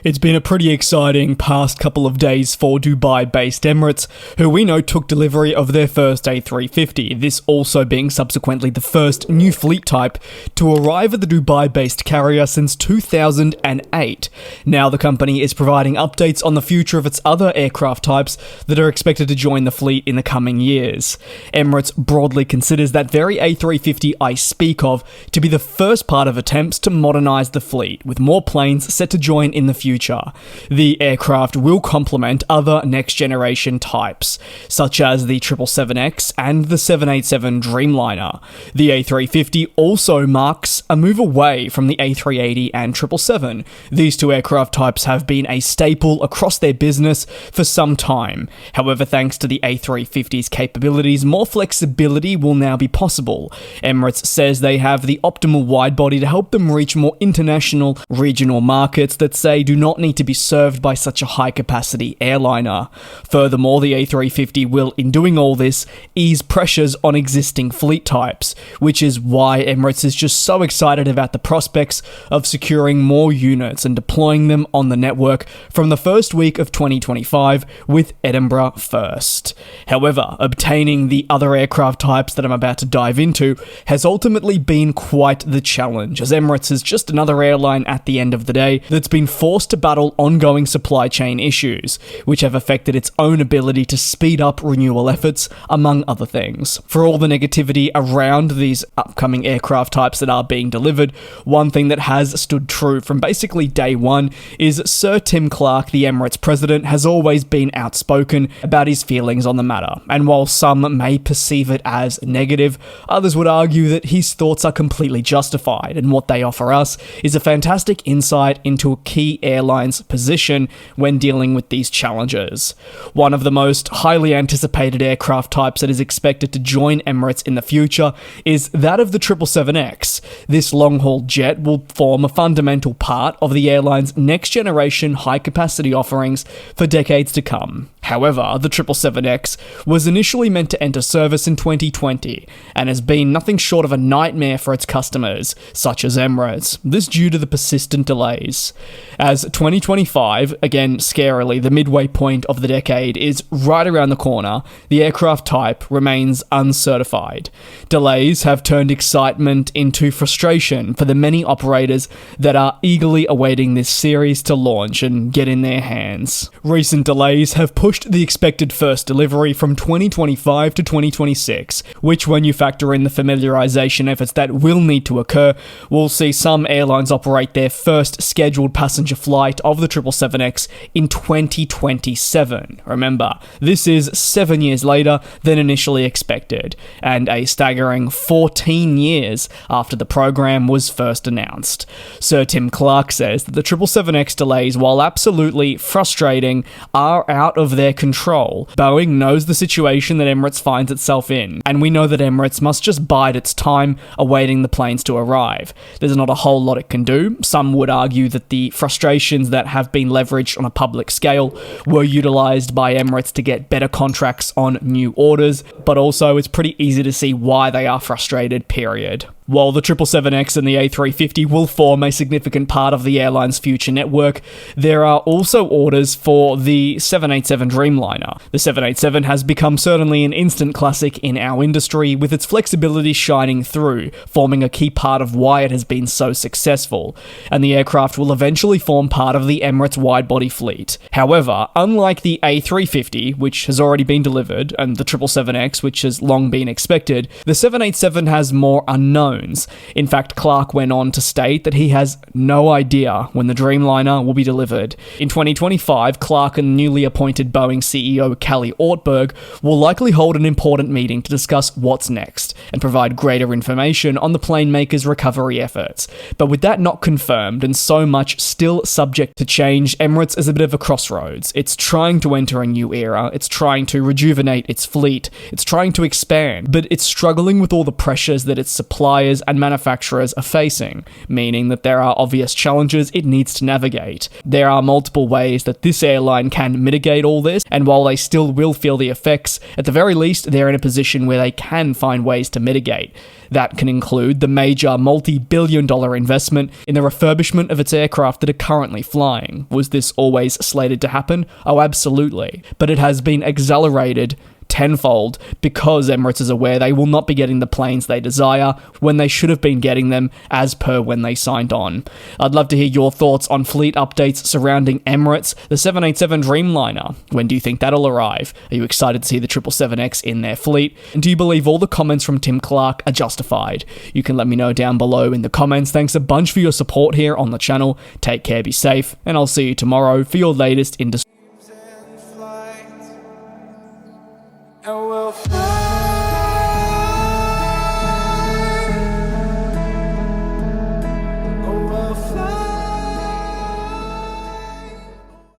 It's been a pretty exciting past couple of days for Dubai-based Emirates, who we know took delivery of their first A350, this also being subsequently the first new fleet type to arrive at the Dubai-based carrier since 2008. Now the company is providing updates on the future of its other aircraft types that are expected to join the fleet in the coming years. Emirates broadly considers that very A350 I speak of to be the first part of attempts to modernise the fleet, with more planes set to join in the future. The aircraft will complement other next-generation types, such as the 777X and the 787 Dreamliner. The A350 also marks a move away from the A380 and 777. These two aircraft types have been a staple across their business for some time. However, thanks to the A350's capabilities, more flexibility will now be possible. Emirates says they have the optimal widebody to help them reach more international, regional markets that say do not need to be served by such a high-capacity airliner. Furthermore, the A350 will, in doing all this, ease pressures on existing fleet types, which is why Emirates is just so excited about the prospects of securing more units and deploying them on the network from the first week of 2025 with Edinburgh first. However, obtaining the other aircraft types that I'm about to dive into has ultimately been quite the challenge, as Emirates is just another airline at the end of the day that's been forced to battle ongoing supply chain issues, which have affected its own ability to speed up renewal efforts, among other things. For all the negativity around these upcoming aircraft types that are being delivered, one thing that has stood true from basically day one is Sir Tim Clark, the Emirates president, has always been outspoken about his feelings on the matter, and while some may perceive it as negative, others would argue that his thoughts are completely justified, and what they offer us is a fantastic insight into a key airline's position when dealing with these challenges. One of the most highly anticipated aircraft types that is expected to join Emirates in the future is that of the 777X. This long-haul jet will form a fundamental part of the airline's next-generation high-capacity offerings for decades to come. However, the 777X was initially meant to enter service in 2020 and has been nothing short of a nightmare for its customers, such as Emirates, this due to the persistent delays. As 2025, again scarily the midway point of the decade, is right around the corner, the aircraft type remains uncertified. Delays have turned excitement into frustration for the many operators that are eagerly awaiting this series to launch and get in their hands. Recent delays have pushed the expected first delivery from 2025 to 2026, which, when you factor in the familiarization efforts that will need to occur, will see some airlines operate their first scheduled passenger flight of the 777X in 2027. Remember, this is 7 years later than initially expected, and a staggering 14 years after the program was first announced. Sir Tim Clark says that the 777X delays, while absolutely frustrating, are out of their control. Boeing knows the situation that Emirates finds itself in, and we know that Emirates must just bide its time awaiting the planes to arrive. There's not a whole lot it can do. Some would argue that the frustrations that have been leveraged on a public scale were utilised by Emirates to get better contracts on new orders, but also it's pretty easy to see why they are frustrated, period. While the 777X and the A350 will form a significant part of the airline's future network, there are also orders for the 787 Dreamliner. The 787 has become certainly an instant classic in our industry, with its flexibility shining through, forming a key part of why it has been so successful, and the aircraft will eventually form part of the Emirates widebody fleet. However, unlike the A350, which has already been delivered, and the 777X, which has long been expected, the 787 has more unknown. In fact, Clark went on to state that he has no idea when the Dreamliner will be delivered. In 2025, Clark and newly appointed Boeing CEO Kelly Ortberg will likely hold an important meeting to discuss what's next and provide greater information on the plane maker's recovery efforts. But with that not confirmed and so much still subject to change, Emirates is a bit of a crossroads. It's trying to enter a new era, it's trying to rejuvenate its fleet, it's trying to expand, but it's struggling with all the pressures that its suppliers suppliers and manufacturers are facing, meaning that there are obvious challenges it needs to navigate. There are multiple ways that this airline can mitigate all this, and while they still will feel the effects, at the very least they're in a position where they can find ways to mitigate. That can include the major multi-billion-dollar investment in the refurbishment of its aircraft that are currently flying. Was this always slated to happen? Oh, absolutely. But it has been accelerated tenfold because Emirates is aware they will not be getting the planes they desire when they should have been getting them as per when they signed on. I'd love to hear your thoughts on fleet updates surrounding Emirates, the 787 Dreamliner. When do you think that'll arrive? Are you excited to see the 777X in their fleet? And do you believe all the comments from Tim Clark are justified? You can let me know down below in the comments. Thanks a bunch for your support here on the channel. Take care, be safe, and I'll see you tomorrow for your latest industry. And we'll fly.